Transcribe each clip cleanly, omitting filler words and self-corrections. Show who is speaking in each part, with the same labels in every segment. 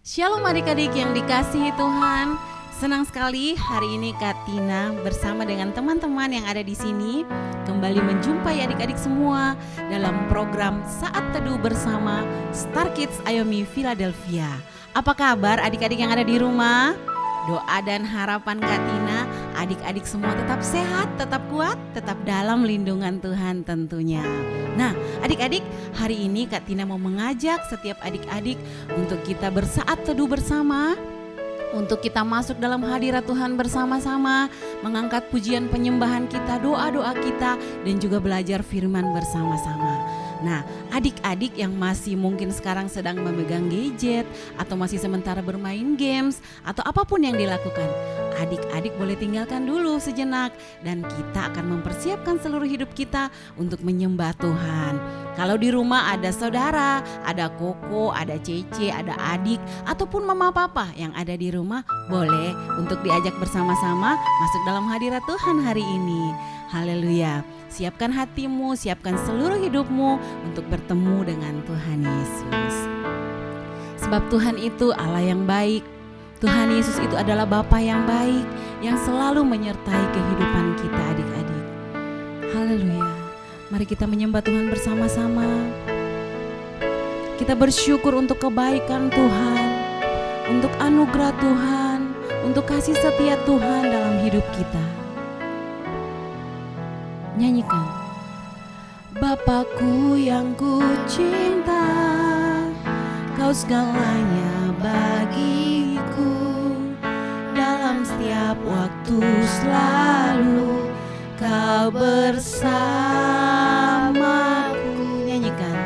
Speaker 1: Shalom adik-adik yang dikasihi Tuhan. Senang sekali hari ini Kak Tina bersama dengan teman-teman yang ada di sini kembali menjumpai adik-adik semua dalam program Saat Teduh bersama Star Kids Ayomi Philadelphia. Apa kabar adik-adik yang ada di rumah? Doa dan harapan Kak Tina, adik-adik semua tetap sehat, tetap kuat, tetap dalam lindungan Tuhan tentunya. Nah adik-adik, hari ini Kak Tina mau mengajak setiap adik-adik untuk kita bersaat teduh bersama, untuk kita masuk dalam hadirat Tuhan bersama-sama, mengangkat pujian penyembahan kita, doa-doa kita, dan juga belajar firman bersama-sama. Nah, adik-adik yang masih mungkin sekarang sedang memegang gadget atau masih sementara bermain games atau apapun yang dilakukan, adik-adik boleh tinggalkan dulu sejenak dan kita akan mempersiapkan seluruh hidup kita untuk menyembah Tuhan. Kalau di rumah ada saudara, ada koko, ada cece, ada adik ataupun mama papa yang ada di rumah, boleh untuk diajak bersama-sama masuk dalam hadirat Tuhan hari ini. Haleluya. Siapkan hatimu, siapkan seluruh hidupmu untuk bertemu dengan Tuhan Yesus. Sebab Tuhan itu Allah yang baik. Tuhan Yesus itu adalah Bapa yang baik yang selalu menyertai kehidupan kita adik-adik. Haleluya. Mari kita menyembah Tuhan bersama-sama. Kita bersyukur untuk kebaikan Tuhan, untuk anugerah Tuhan, untuk kasih setia Tuhan dalam hidup kita. Nyanyikan. Bapakku yang ku cinta, Kau segalanya bagiku, dalam setiap waktu selalu Kau bersamaku. Nyanyikan.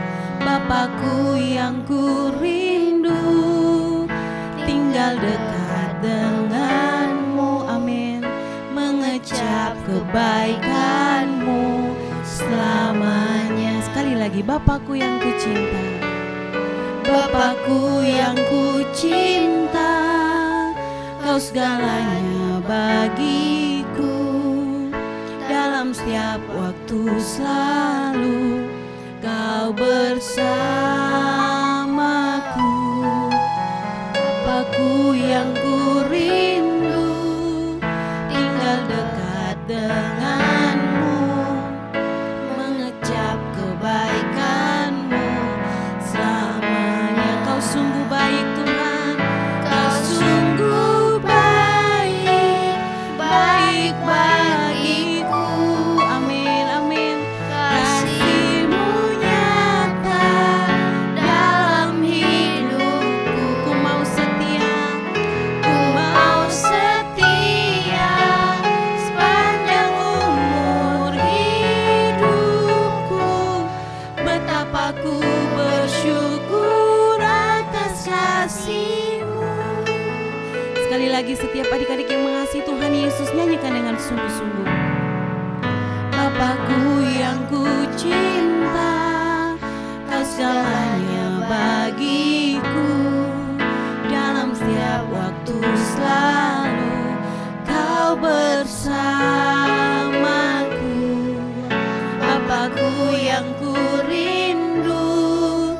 Speaker 1: Bapakku yang ku rindu, tinggal dekat denganmu, amin, mengecap kebaikanmu selamanya. Sekali lagi, Bapakku yang ku cinta, Bapakku yang ku cinta, Kau segalanya bagiku, dalam setiap waktu selalu Kau bersamaku. Bapakku yang ku rindu, tinggal dekat denganmu, mengecap kebaikanmu selamanya. Kau sungguh baik Tuhan, Kau sungguh baik, baik bagiku, amin amin. Kasih-Mu nyata dalam hidupku. Ku mau setia, ku mau setia sepanjang umur hidupku. Betapa ku bersyukur atas kasih-Mu. Sekali lagi, setiap adik-adik yang mengasihi Tuhan Yesus, nyanyikan dengan sungguh-sungguh. Bapakku yang ku cinta, Kau segalanya bagiku, dalam setiap waktu selalu Kau bersamaku. Bapakku yang ku rindu,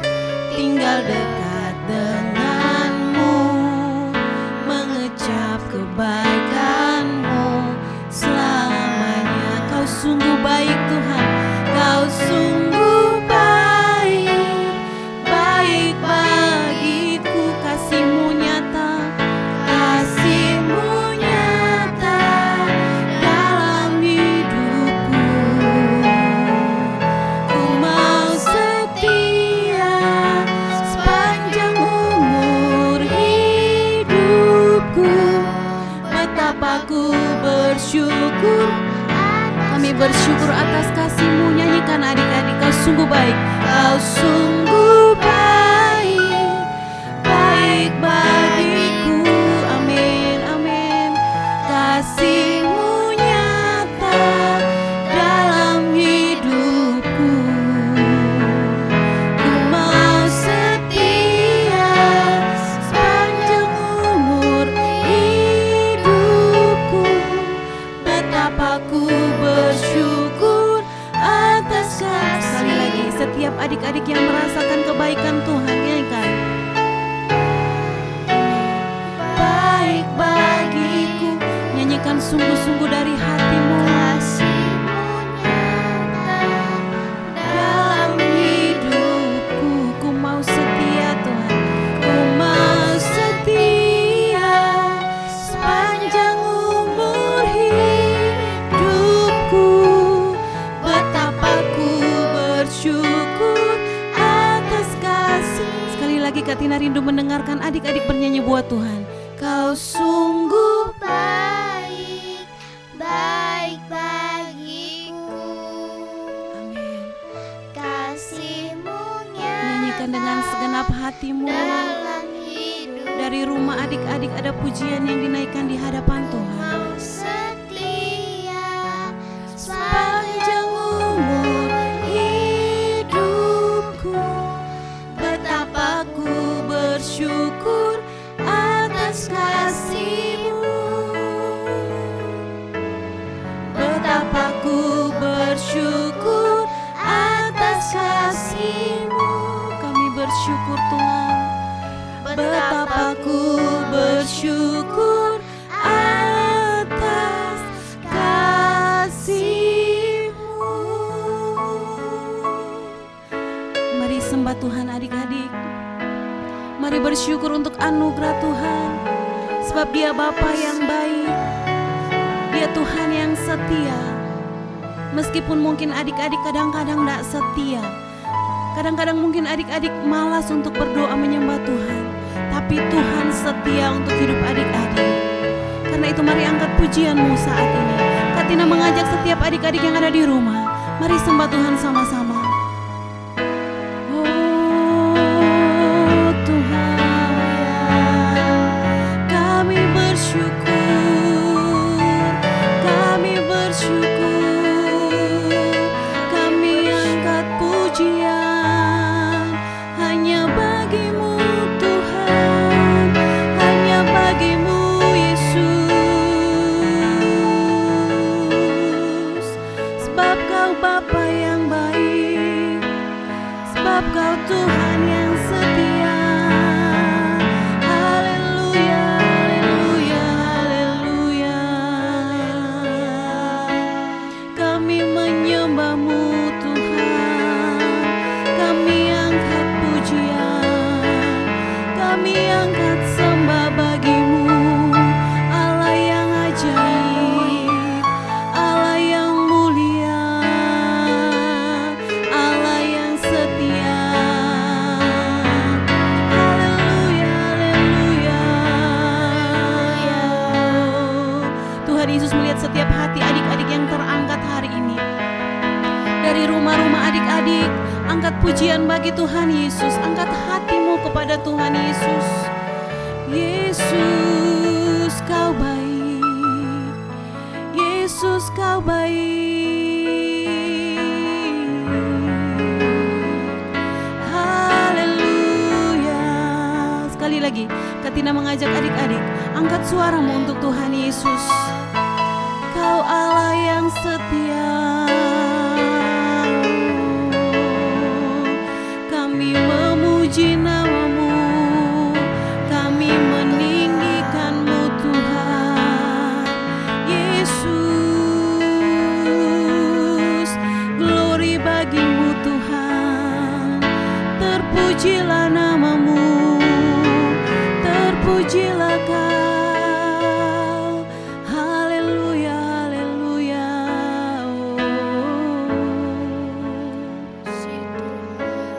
Speaker 1: tinggal dekat denganmu, mengecap kebaikanmu selamanya. Kau sungguh baik Tuhan, Kau sungguh baik, baik bagiku. Kasih-Mu nyata, kasih-Mu nyata dalam hidupku. Ku mau setia sepanjang umur hidupku. Betapa ku bersyukur, kami bersyukur atas kasih-Mu. Nyanyikan adik-adik. Kau sungguh baik, Kau sungguh baik, baik bagiku, amin amin. Kasih-Mu nyata dalam hidupku. Ku mau setia sepanjang umur hidupku. Betapa ku bersyukur atas kasih. Sekali lagi, setiap adik-adik yang merasa sungguh-sungguh dari hatimu.
Speaker 2: Kasih-Mu nyata dalam hidupku.
Speaker 1: Ku mau setia Tuhan, ku mau setia sepanjang umur hidupku. Betapa ku bersyukur atas kasih. Sekali lagi Kak Tina rindu mendengarkan adik-adik bernyanyi buat Tuhan. Kau sungguh
Speaker 2: Baik, baik bagiku.
Speaker 1: Amin.
Speaker 2: Kasih-Mu
Speaker 1: Nyanyikan dengan segenap hatimu.
Speaker 2: dalam hidup.
Speaker 1: Dari rumah adik-adik ada pujian yang dinaikkan di hadapan Tuhan.
Speaker 2: Mau setia
Speaker 1: Sepanjang umur hidupku, betapa ku bersyukur atas kasih-Mu. Betapa ku bersyukur atas kasih-Mu. Kami bersyukur Tuhan. Betapa ku bersyukur atas kasih-Mu. Mari sembah Tuhan adik-adik. Mari bersyukur untuk anugerah Tuhan. Sebab Dia Bapa yang baik. Dia Tuhan yang setia. Meskipun mungkin adik-adik kadang-kadang tidak setia. Kadang-kadang mungkin adik-adik malas untuk berdoa menyembah Tuhan. Tapi Tuhan setia untuk hidup adik-adik. Karena itu mari angkat pujianmu saat ini. Kak Tina mengajak setiap adik-adik yang ada di rumah. Mari sembah Tuhan sama-sama. Oh Tuhan, kami bersyukur. Kami bersyukur. Kami angkat pujian hanya bagi-Mu Tuhan, hanya bagi-Mu Yesus. Sebab Kau Bapa yang baik, sebab Kau Tuhan yang setia. Haleluya, haleluya, haleluya. Kami menyembah-Mu Tuhan. Kami angkat pujian. Kami angkat sembah bagi-Mu. Allah yang ajaib, Allah yang mulia, Allah yang setia. Haleluya, haleluya. Tuhan Yesus melihat setiap hati adik-adik yang terangkat hari ini. Dari rumah-rumah adik-adik, angkat pujian bagi Tuhan Yesus. Angkat hatimu kepada Tuhan Yesus. Yesus Kau baik, Yesus Kau baik. Haleluya. Sekali lagi, Kak Tina mengajak adik-adik, angkat suaramu untuk Tuhan Yesus. Kau Allah yang setia. Kami memuji nama-Mu, kami meninggikan-Mu Tuhan Yesus. Glory bagi-Mu Tuhan. Terpujilah nama-Mu, terpujilah Kau. Haleluya, haleluya.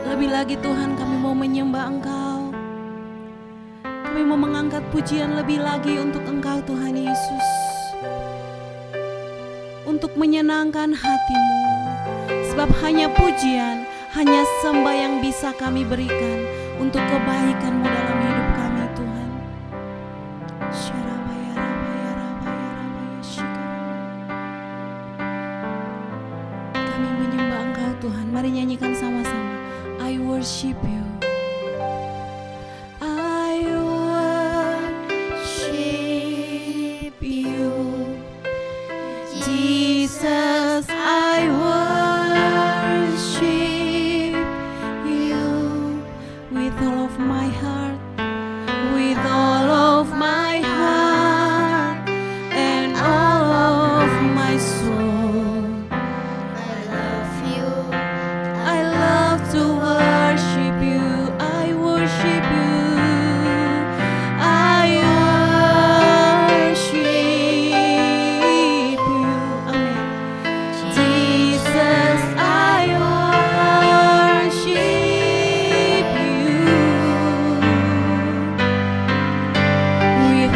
Speaker 1: Lebih lagi Tuhan, kami mau menyembah Engkau. Kami mau mengangkat pujian lebih lagi untuk Engkau Tuhan Yesus. Untuk menyenangkan hati-Mu. Sebab hanya pujian, hanya sembah yang bisa kami berikan untuk kebaikan-Mu dalam hidup kami Tuhan. Syarabaya, rabaya, rabaya, rabaya, shikarabaya. Kami menyembah Engkau Tuhan. Mari nyanyikan sama-sama. I worship You. I worship You, Jesus. I worship You with all of my heart.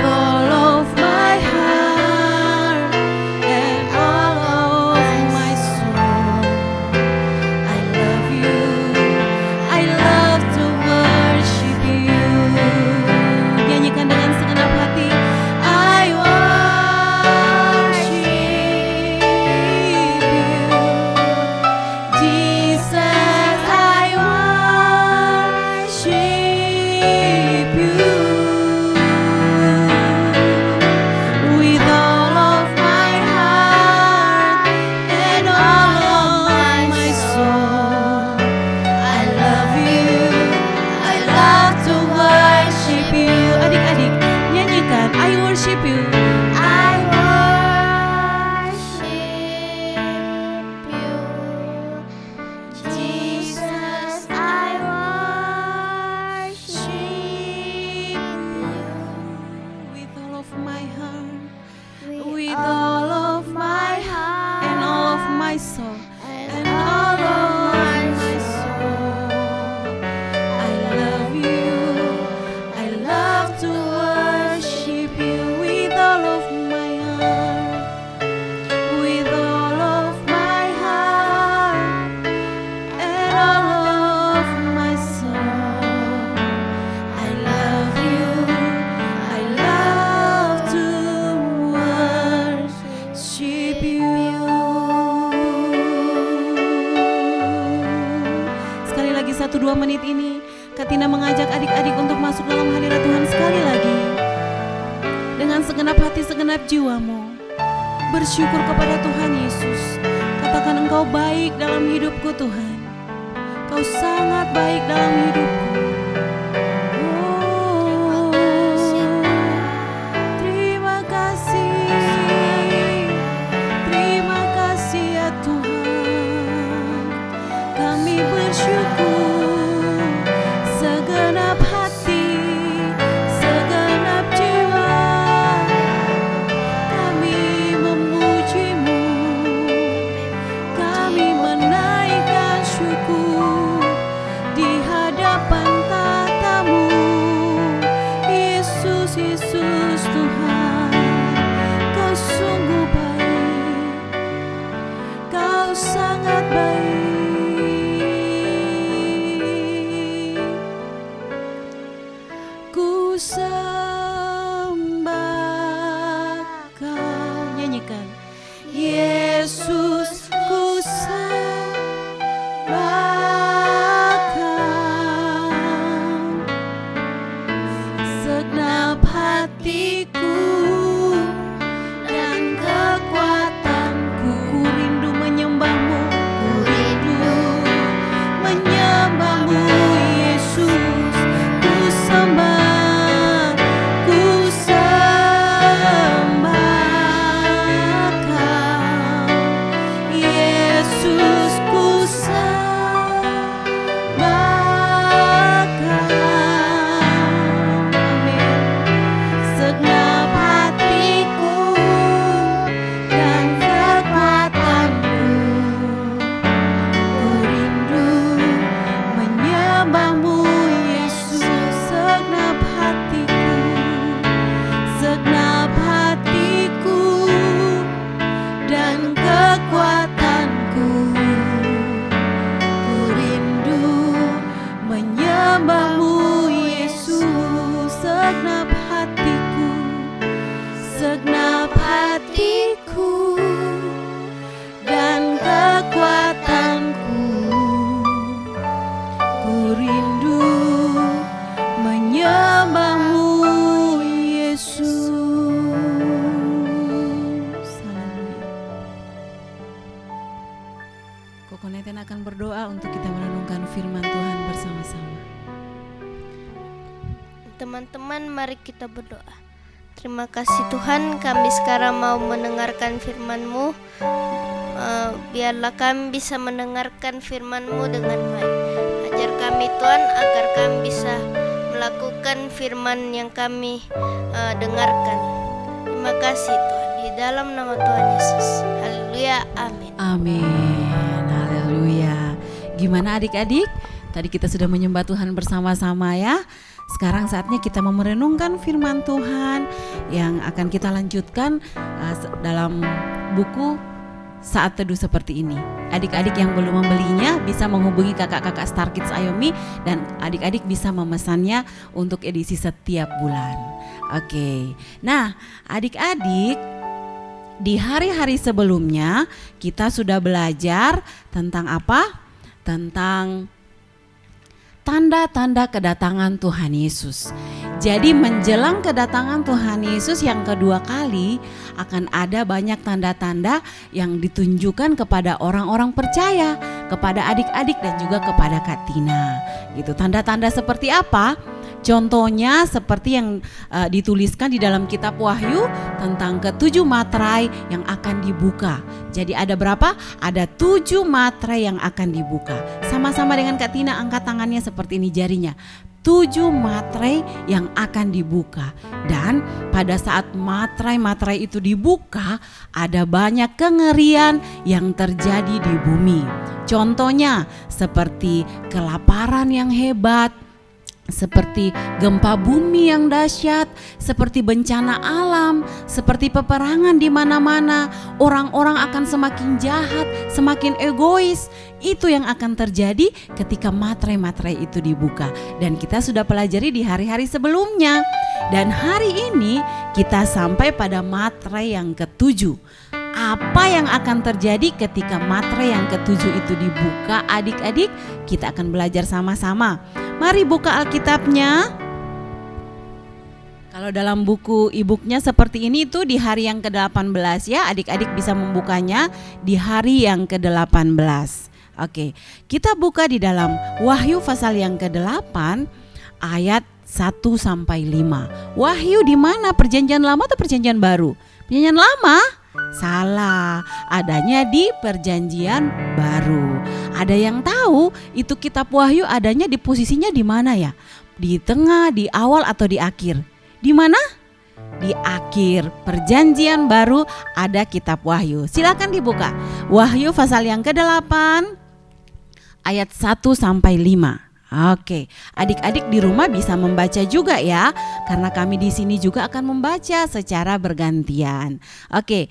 Speaker 1: all of my heart and all of my soul. I love you, I love to worship you. Nyanyikan dengan segenap hati. I worship you, Jesus. I worship you with all of my heart and all of my soul. I love you, I love to worship you. Adik-adik, nyanyikan I worship you.
Speaker 2: I worship you, Jesus. I worship you
Speaker 1: With all of my heart,
Speaker 2: with
Speaker 1: with all of my heart and all of my soul.
Speaker 2: and all of my
Speaker 1: soul. I love you, I love to worship you with all of my heart, with all of my heart and all of my soul. I love you, I love to worship you. Sekali lagi 1-2 menit ini Katina mengajak adik-adik untuk masuk dalam hadirat Tuhan sekali lagi. Dengan segenap hati, segenap jiwamu, bersyukur kepada Tuhan Yesus. Katakan engkau baik dalam hidupku Tuhan. Kau sangat baik dalam hidupku. Oh, terima kasih. Terima kasih ya Tuhan. Kami bersyukur segenap hati, segenap jiwa. Kami memuji-Mu, kami menaikkan syukur di hadapan tata-Mu. Yesus, Yesus Tuhan, Kau sungguh baik, Kau sangat baik. Ku sembah Kau, nyanyikan. Yesus, ku sembah Kau, segenap hatiku dan kekuatanku. Ku rindu menyembah-Mu, ku rindu menyembah-Mu Yesus. Ku sembah, ku sembah Kau, Yesus. Ku sembah Kau, amin. Segenap hatiku dan kekuatanku, ku rindu menyembah-Mu Yesus. Segenap hatiku, segenap hatiku dan kekuatanku, ku rindu menyembah-Mu Yesus. Segenap hatiku, segenap hatiku dan kekuatanku, ku rindu menyembah-Mu Yesus. Haleluya. Kokoneten akan berdoa untuk kita merenungkan firman Tuhan bersama-sama.
Speaker 2: Teman-teman, mari kita berdoa. Terima kasih Tuhan, kami sekarang mau mendengarkan firman-Mu. Biarlah kami bisa mendengarkan firman-Mu dengan baik. Ajar kami Tuhan, agar kami bisa melakukan firman yang kami dengarkan. Terima kasih Tuhan, di dalam nama Tuhan Yesus. Haleluya, amin.
Speaker 1: Amin, haleluya. Gimana adik-adik? Tadi kita sudah menyembah Tuhan bersama-sama ya. Sekarang saatnya kita mau merenungkan firman Tuhan yang akan kita lanjutkan dalam buku Saat Teduh seperti ini. Adik-adik yang belum membelinya bisa menghubungi kakak-kakak Star Kids Ayomi dan adik-adik bisa memesannya untuk edisi setiap bulan. Oke. Nah, adik-adik, di hari-hari sebelumnya kita sudah belajar tentang apa? Tentang tanda-tanda kedatangan Tuhan Yesus. Jadi menjelang kedatangan Tuhan Yesus yang kedua kali akan ada banyak tanda-tanda yang ditunjukkan kepada orang-orang percaya, kepada adik-adik dan juga kepada Kak Tina. Gitu. Tanda-tanda seperti apa? Contohnya seperti yang dituliskan di dalam kitab Wahyu tentang ketujuh materai yang akan dibuka. Jadi ada berapa? Ada 7 materai yang akan dibuka. Sama-sama dengan Kak Tina angkat tangannya seperti ini jarinya. 7 materai yang akan dibuka. Dan pada saat materai-materai itu dibuka, ada banyak kengerian yang terjadi di bumi. Contohnya seperti kelaparan yang hebat, seperti gempa bumi yang dahsyat, seperti bencana alam, seperti peperangan di mana-mana. Orang-orang akan semakin jahat, semakin egois. Itu yang akan terjadi ketika materai-materai itu dibuka. Dan kita sudah pelajari di hari-hari sebelumnya. Dan hari ini kita sampai pada materai yang ketujuh. Apa yang akan terjadi ketika materai yang ketujuh itu dibuka, adik-adik? Kita akan belajar sama-sama. Mari buka Alkitabnya. Kalau dalam buku e-booknya seperti ini itu di hari yang ke-18 ya, adik-adik bisa membukanya di hari yang ke-18. Oke, kita buka di dalam Wahyu pasal yang ke-8 ayat 1-5. Wahyu di mana? Perjanjian Lama atau Perjanjian Baru? Perjanjian Lama? Salah, adanya di Perjanjian Baru. Ada yang tahu itu kitab Wahyu adanya di posisinya di mana ya? Di tengah, di awal atau di akhir? Di mana? Di akhir Perjanjian Baru ada kitab Wahyu. Silakan dibuka. Wahyu pasal yang ke-8 ayat 1-5. Oke, adik-adik di rumah bisa membaca juga ya, karena kami di sini juga akan membaca secara bergantian. Oke,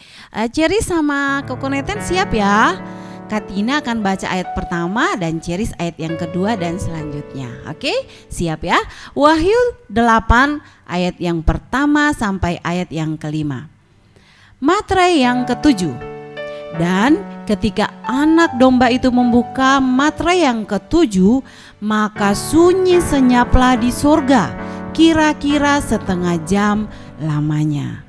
Speaker 1: Cherry sama Kokoneten siap ya? Kak Tina akan baca ayat pertama dan Cherry ayat yang kedua dan selanjutnya. Oke, siap ya? Wahyu 8 ayat yang pertama sampai ayat yang kelima. Materai yang ketujuh. Dan ketika anak domba itu membuka materai yang ketujuh, maka sunyi senyaplah di surga, kira-kira setengah jam lamanya.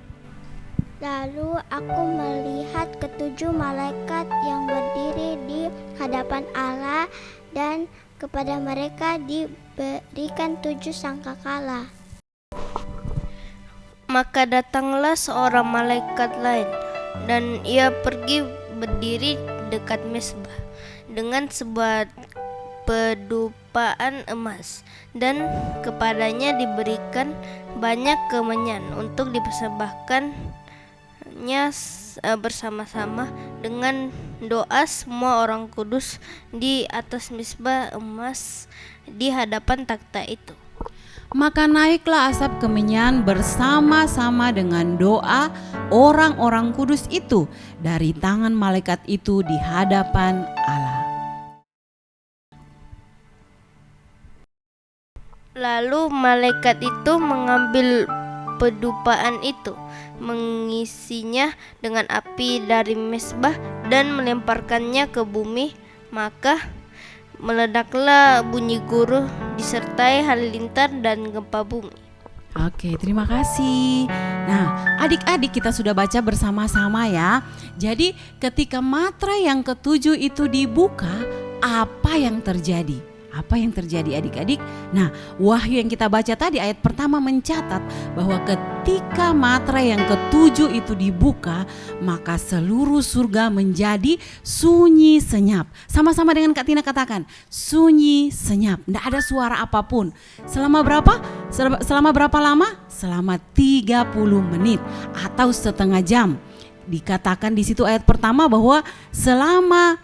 Speaker 3: Lalu aku melihat ketujuh malaikat yang berdiri di hadapan Allah, dan kepada mereka diberikan 7 sangkakala.
Speaker 2: Maka datanglah seorang malaikat lain, dan ia pergi berdiri dekat mezbah dengan sebuah pedupaan emas, dan kepadanya diberikan banyak kemenyan untuk dipersembahkannya bersama-sama dengan doa semua orang kudus di atas mezbah emas di hadapan takhta itu.
Speaker 1: Maka naiklah asap kemenyan bersama-sama dengan doa orang-orang kudus itu dari tangan malaikat itu di hadapan Allah.
Speaker 2: Lalu malaikat itu mengambil pedupaan itu, mengisinya dengan api dari mezbah dan melemparkannya ke bumi. Maka meledaklah bunyi guruh disertai halilintar dan gempa bumi.
Speaker 1: Oke, terima kasih. Nah, adik-adik kita sudah baca bersama-sama ya. Jadi ketika materai yang ketujuh itu dibuka, apa yang terjadi? Apa yang terjadi adik-adik? Nah, Wahyu yang kita baca tadi ayat pertama mencatat bahwa ketika materai yang ketujuh itu dibuka, maka seluruh surga menjadi sunyi senyap. Sama-sama dengan Kak Tina katakan, sunyi senyap. Tidak ada suara apapun. Selama berapa? Selama berapa lama? Selama 30 menit atau setengah jam. Dikatakan di situ ayat pertama bahwa selama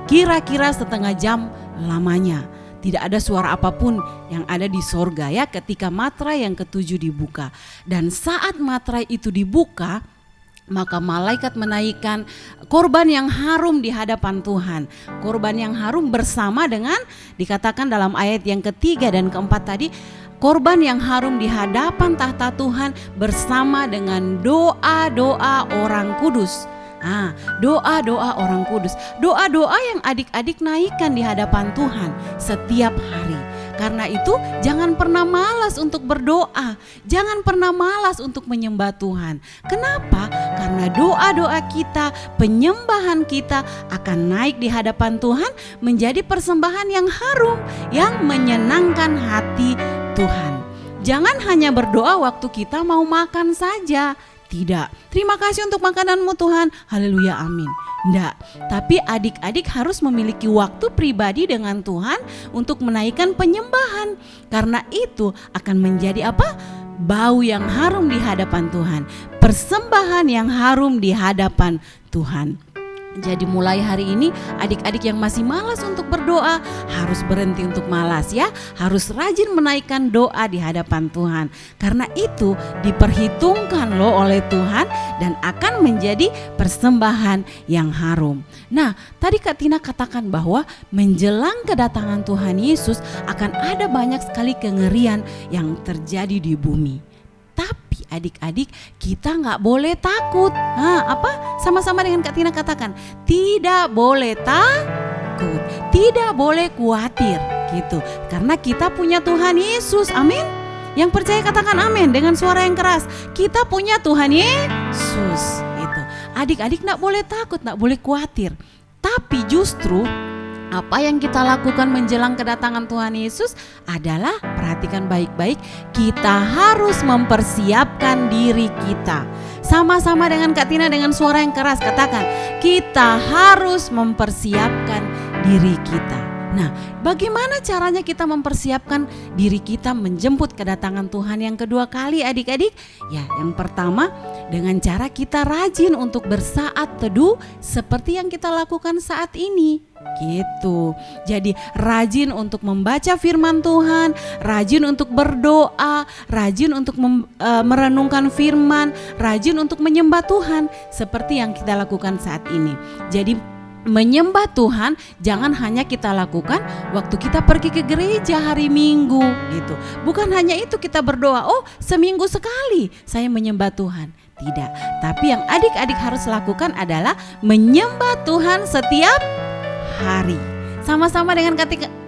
Speaker 1: kira-kira setengah jam lamanya. tidak ada suara apapun yang ada di sorga ya ketika materai yang ketujuh dibuka. Dan saat materai itu dibuka, maka malaikat menaikkan korban yang harum di hadapan Tuhan. Korban yang harum bersama dengan, dikatakan dalam ayat yang ketiga dan keempat tadi, korban yang harum di hadapan tahta Tuhan bersama dengan doa-doa orang kudus. Doa-doa orang kudus, doa-doa yang adik-adik naikkan di hadapan Tuhan setiap hari. Karena itu jangan pernah malas untuk berdoa, jangan pernah malas untuk menyembah Tuhan. Kenapa? Karena doa-doa kita, penyembahan kita akan naik di hadapan Tuhan menjadi persembahan yang harum, yang menyenangkan hati Tuhan. Jangan hanya berdoa waktu kita mau makan saja. Tidak, terima kasih untuk makananmu Tuhan, haleluya amin. Tidak, tapi adik-adik harus memiliki waktu pribadi dengan Tuhan untuk menaikkan penyembahan. Karena itu akan menjadi apa? Bau yang harum di hadapan Tuhan, persembahan yang harum di hadapan Tuhan. Jadi mulai hari ini adik-adik yang masih malas untuk berdoa harus berhenti untuk malas ya. Harus rajin menaikkan doa di hadapan Tuhan. Karena itu diperhitungkan loh oleh Tuhan dan akan menjadi persembahan yang harum. Nah, tadi Kak Tina katakan bahwa menjelang kedatangan Tuhan Yesus akan ada banyak sekali kengerian yang terjadi di bumi. Tapi adik-adik kita gak boleh takut. Sama-sama dengan Kak Tina katakan, tidak boleh takut, tidak boleh khawatir gitu. Karena kita punya Tuhan Yesus, amin. Yang percaya katakan amin dengan suara yang keras. Kita punya Tuhan Yesus itu. Adik-adik gak boleh takut, gak boleh khawatir. Tapi justru apa yang kita lakukan menjelang kedatangan Tuhan Yesus adalah, perhatikan baik-baik, kita harus mempersiapkan diri kita. Sama-sama dengan Kak Tina dengan suara yang keras katakan, kita harus mempersiapkan diri kita. Nah, bagaimana caranya kita mempersiapkan diri kita menjemput kedatangan Tuhan yang kedua kali adik-adik? Ya, yang pertama dengan cara kita rajin untuk bersaat teduh seperti yang kita lakukan saat ini. Gitu. Jadi rajin untuk membaca firman Tuhan, rajin untuk berdoa, rajin untuk merenungkan firman, rajin untuk menyembah Tuhan seperti yang kita lakukan saat ini. Jadi menyembah Tuhan jangan hanya kita lakukan waktu kita pergi ke gereja hari Minggu gitu. Bukan hanya itu kita berdoa, oh seminggu sekali saya menyembah Tuhan. Tidak, tapi yang adik-adik harus lakukan adalah menyembah Tuhan setiap hari. Sama-sama dengan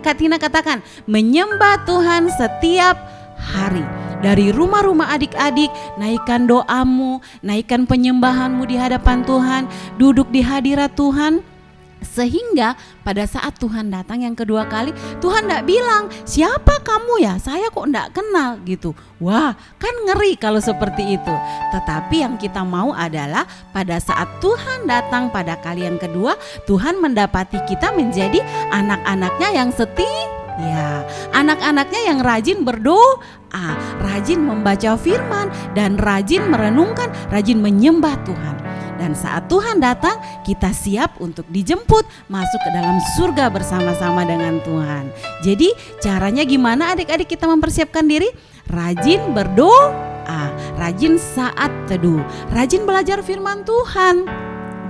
Speaker 1: Kak Tina katakan, menyembah Tuhan setiap hari. Dari rumah-rumah adik-adik, naikkan doamu, naikkan penyembahanmu di hadapan Tuhan, duduk di hadirat Tuhan. Sehingga pada saat Tuhan datang yang kedua kali, Tuhan gak bilang, siapa kamu ya? Saya kok gak kenal gitu. Wah, kan ngeri kalau seperti itu. Tetapi yang kita mau adalah pada saat Tuhan datang pada kali yang kedua, Tuhan mendapati kita menjadi anak-anaknya yang setia, anak-anaknya yang rajin berdoa, rajin membaca firman, dan rajin merenungkan, rajin menyembah Tuhan. Dan saat Tuhan datang, kita siap untuk dijemput masuk ke dalam surga bersama-sama dengan Tuhan. Jadi caranya gimana adik-adik kita mempersiapkan diri? Rajin berdoa, rajin saat teduh, rajin belajar firman Tuhan.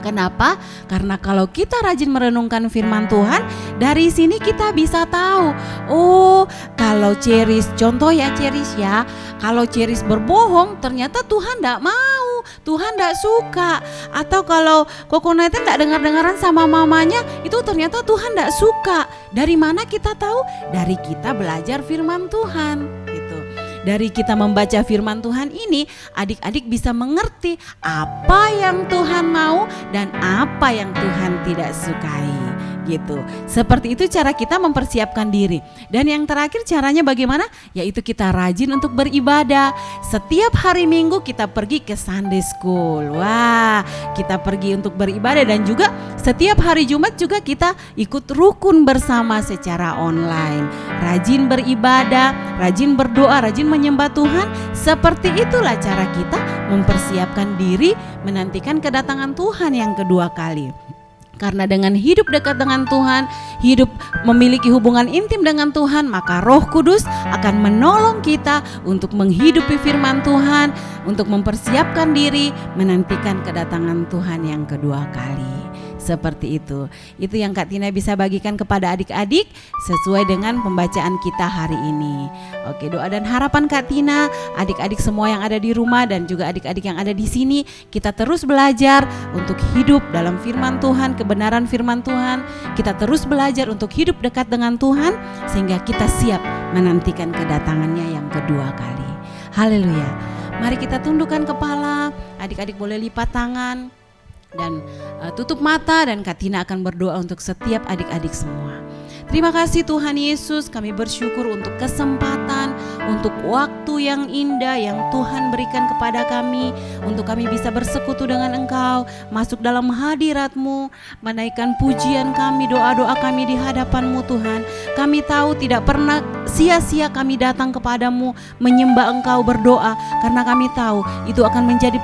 Speaker 1: Kenapa? Karena kalau kita rajin merenungkan firman Tuhan, dari sini kita bisa tahu, oh kalau Ceris, contoh ya Ceris ya, kalau Ceris berbohong ternyata Tuhan tidak mau, Tuhan tidak suka. Atau kalau Koko Neten tidak dengar-dengaran sama mamanya, itu ternyata Tuhan tidak suka. Dari mana kita tahu? Dari kita belajar firman Tuhan gitu. Dari kita membaca firman Tuhan ini, adik-adik bisa mengerti apa yang Tuhan mau dan apa yang Tuhan tidak sukai gitu. Seperti itu cara kita mempersiapkan diri. Dan yang terakhir caranya bagaimana? Yaitu kita rajin untuk beribadah. Setiap hari Minggu kita pergi ke Sunday School. Wah, kita pergi untuk beribadah, dan juga setiap hari Jumat juga kita ikut rukun bersama secara online. Rajin beribadah, rajin berdoa, rajin menyembah Tuhan. Seperti itulah cara kita mempersiapkan diri menantikan kedatangan Tuhan yang kedua kali. Karena dengan hidup dekat dengan Tuhan, hidup memiliki hubungan intim dengan Tuhan, maka Roh Kudus akan menolong kita untuk menghidupi firman Tuhan, untuk mempersiapkan diri menantikan kedatangan Tuhan yang kedua kali. Seperti itu. Itu yang Kak Tina bisa bagikan kepada adik-adik sesuai dengan pembacaan kita hari ini. Oke, doa dan harapan Kak Tina, adik-adik semua yang ada di rumah dan juga adik-adik yang ada di sini, kita terus belajar untuk hidup dalam firman Tuhan, kebenaran firman Tuhan. Kita terus belajar untuk hidup dekat dengan Tuhan sehingga kita siap menantikan kedatangannya yang kedua kali. Haleluya. Mari kita tundukkan kepala, adik-adik boleh lipat tangan dan tutup mata, dan Kak Tina akan berdoa untuk setiap adik-adik semua. Terima kasih Tuhan Yesus, kami bersyukur untuk kesempatan, untuk waktu yang indah yang Tuhan berikan kepada kami, untuk kami bisa bersekutu dengan Engkau, masuk dalam hadirat-Mu, menaikkan pujian kami, doa-doa kami di hadapan-Mu Tuhan. Kami tahu tidak pernah sia-sia kami datang kepadamu menyembah Engkau, berdoa, karena kami tahu itu akan menjadi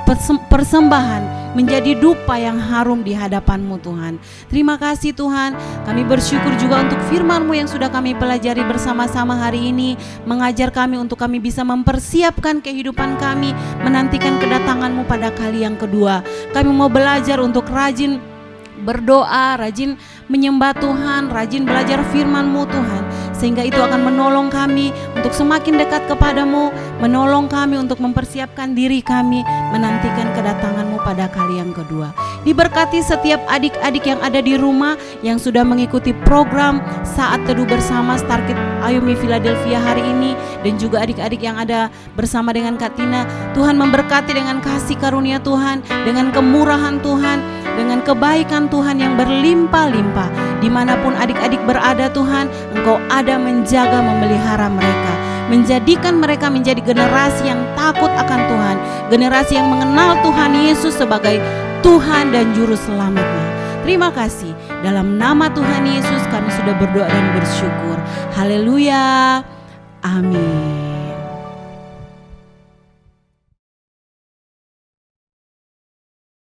Speaker 1: persembahan, menjadi dupa yang harum di hadapan-Mu Tuhan. Terima kasih Tuhan, kami bersyukur juga untuk firman-Mu yang sudah kami pelajari bersama-sama hari ini, mengajar kami untuk kami bisa mempersiapkan kehidupan kami, menantikan kedatangan-Mu pada kali yang kedua. Kami mau belajar untuk rajin berdoa, rajin menyembah Tuhan, rajin belajar firman-Mu Tuhan, sehingga itu akan menolong kami untuk semakin dekat kepadamu, menolong kami untuk mempersiapkan diri kami menantikan kedatangan-Mu pada kali yang kedua. Diberkati setiap adik-adik yang ada di rumah yang sudah mengikuti program Saat Teduh Bersama Starkit Ayumi Philadelphia hari ini, dan juga adik-adik yang ada bersama dengan Kak Tina. Tuhan memberkati dengan kasih karunia Tuhan, dengan kemurahan Tuhan, dengan kebaikan Tuhan yang berlimpah-limpah. Dimanapun adik-adik berada Tuhan, Engkau ada menjaga, memelihara mereka, menjadikan mereka menjadi generasi yang takut akan Tuhan, generasi yang mengenal Tuhan Yesus sebagai Tuhan dan Juru Selamatnya. Terima kasih, dalam nama Tuhan Yesus kami sudah berdoa dan bersyukur. Haleluya, amin.